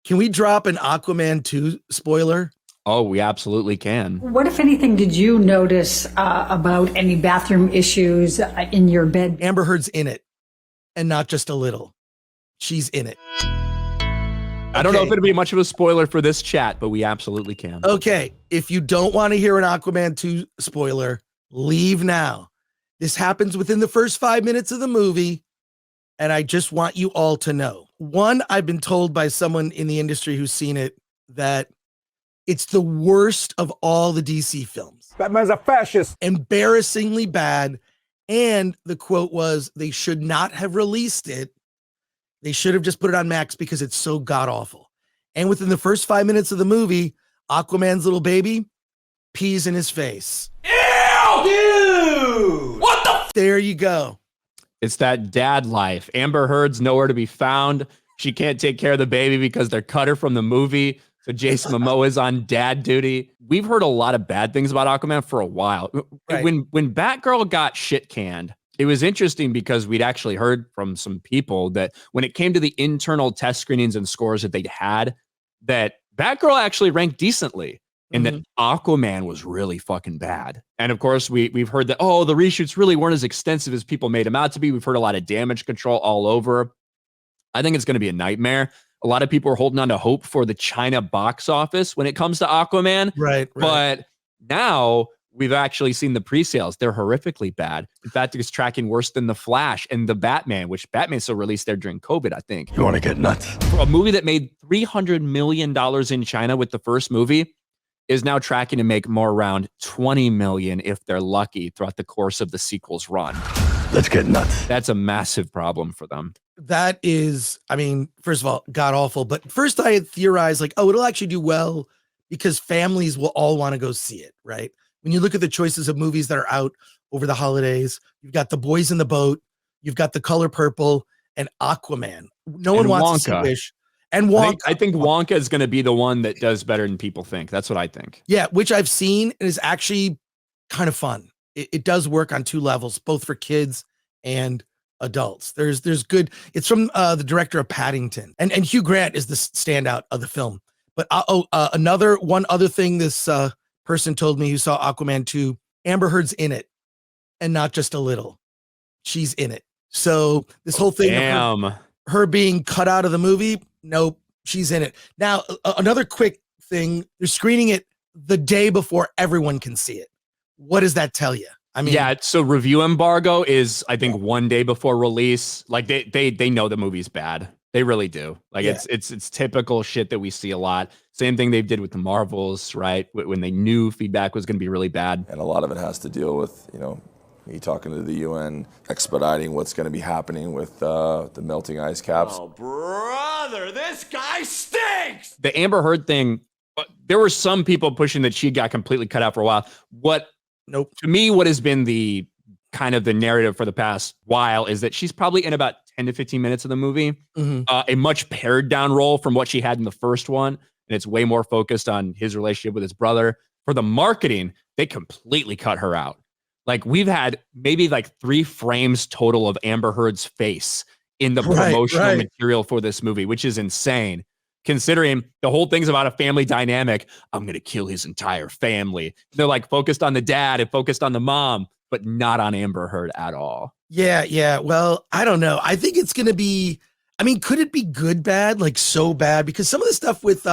Can we drop an Aquaman 2 spoiler? Oh, we absolutely can. What, if anything, did you notice about any bathroom issues in your bed? Amber Heard's in it, and not just a little. She's in it. I don't know if it'll be much of a spoiler for this chat, but we absolutely can. Okay, if you don't want to hear an Aquaman 2 spoiler, leave now. This happens within the first 5 minutes of the movie, and I just want you all to know. One, I've been told by someone in the industry who's seen it that it's the worst of all the DC films. Batman's a fascist. Embarrassingly bad, and the quote was, they should not have released it. They should have just put it on Max because it's so god-awful. And within the first 5 minutes of the movie, Aquaman's little baby pees in his face. Ew! Dude! What the? There you go. It's that dad life. Amber Heard's nowhere to be found. She can't take care of the baby because they're cut her from the movie. So Jason Momoa is on dad duty. We've heard a lot of bad things about Aquaman for a while. Right. When Batgirl got shit canned, it was interesting because we'd actually heard from some people that when it came to the internal test screenings and scores that they'd had, that Batgirl actually ranked decently and that Aquaman was really fucking bad. And of course, we've heard that, oh, the reshoots really weren't as extensive as people made them out to be. We've heard a lot of damage control all over. I think it's going to be a nightmare. A lot of people are holding on to hope for the China box office when it comes to Aquaman. Right. But now we've actually seen the pre-sales. They're horrifically bad. In fact, it's tracking worse than The Flash and The Batman, which Batman still released there during COVID, I think. You want to get nuts? For a movie that made $300 million in China with the first movie is now tracking to make more around $20 million if they're lucky throughout the course of the sequel's run. Let's get nuts. That's a massive problem for them. That is, I mean, first of all, god awful. But first I had theorized like, oh, it'll actually do well because families will all want to go see it, right? When you look at the choices of movies that are out over the holidays, you've got The Boys in the Boat, you've got The Color Purple, and Aquaman. No one wants to see Wish. And Wonka. I think Wonka is going to be the one that does better than people think. That's what I think. Yeah, which I've seen and is actually kind of fun. It does work on two levels, both for kids and adults. There's good. It's from the director of Paddington, and Hugh Grant is the standout of the film. But one other thing this person told me who saw Aquaman 2, Amber Heard's in it, and not just a little. She's in it. So this whole thing of her being cut out of the movie, nope, she's in it. Now, another quick thing, they're screening it the day before everyone can see it. What does that tell you? I mean, yeah, so review embargo is, I think, 1 day before release. Like they know the movie's bad. They really do. Like it's typical shit that we see a lot. Same thing they did with the Marvels, right? When they knew feedback was going to be really bad. And a lot of it has to deal with, me talking to the UN, expediting what's going to be happening with the melting ice caps. Oh, brother, this guy stinks! The Amber Heard thing, there were some people pushing that she got completely cut out for a while. Nope. To me, what has been the kind of the narrative for the past while is that she's probably in about 10 to 15 minutes of the movie, a much pared down role from what she had in the first one. And it's way more focused on his relationship with his brother. For the marketing, they completely cut her out. Like we've had maybe like 3 frames total of Amber Heard's face in the promotional material for this movie, which is insane. Considering the whole thing's about a family dynamic, I'm going to kill his entire family. They're like focused on the dad and focused on the mom, but not on Amber Heard at all. Yeah. Well, I don't know. I think it's going to be, I mean, could it be good, bad, like so bad? Because some of the stuff with,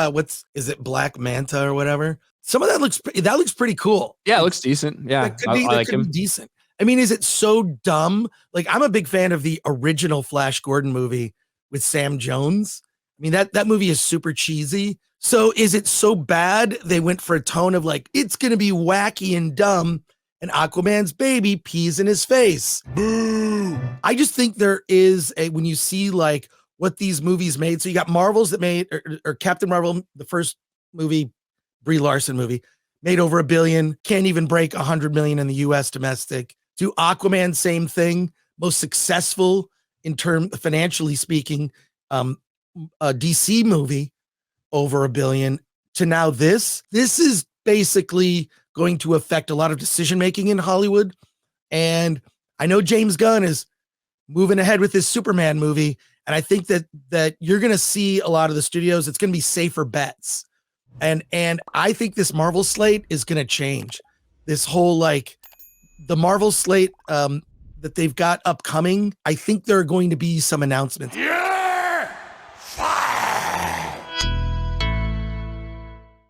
is it Black Manta or whatever? Some of that looks pretty cool. Yeah, it looks decent. Yeah, I like him. Decent. I mean, is it so dumb? Like, I'm a big fan of the original Flash Gordon movie with Sam Jones. I mean, that movie is super cheesy. So is it so bad they went for a tone of like, it's going to be wacky and dumb, and Aquaman's baby pees in his face? Boo! I just think there is when you see like what these movies made. So you got Marvels that made, or Captain Marvel, the first movie, Brie Larson movie, made over $1 billion, can't even break 100 million in the US domestic. To Aquaman, same thing, most successful in financially speaking, a DC movie, over $1 billion. To now this is basically going to affect a lot of decision making in Hollywood. And I know James Gunn is moving ahead with his Superman movie, And I think that you're going to see a lot of the studios. It's going to be safer bets. And I think this Marvel slate is going to change. This whole like the Marvel slate that they've got upcoming. I think there are going to be some announcements.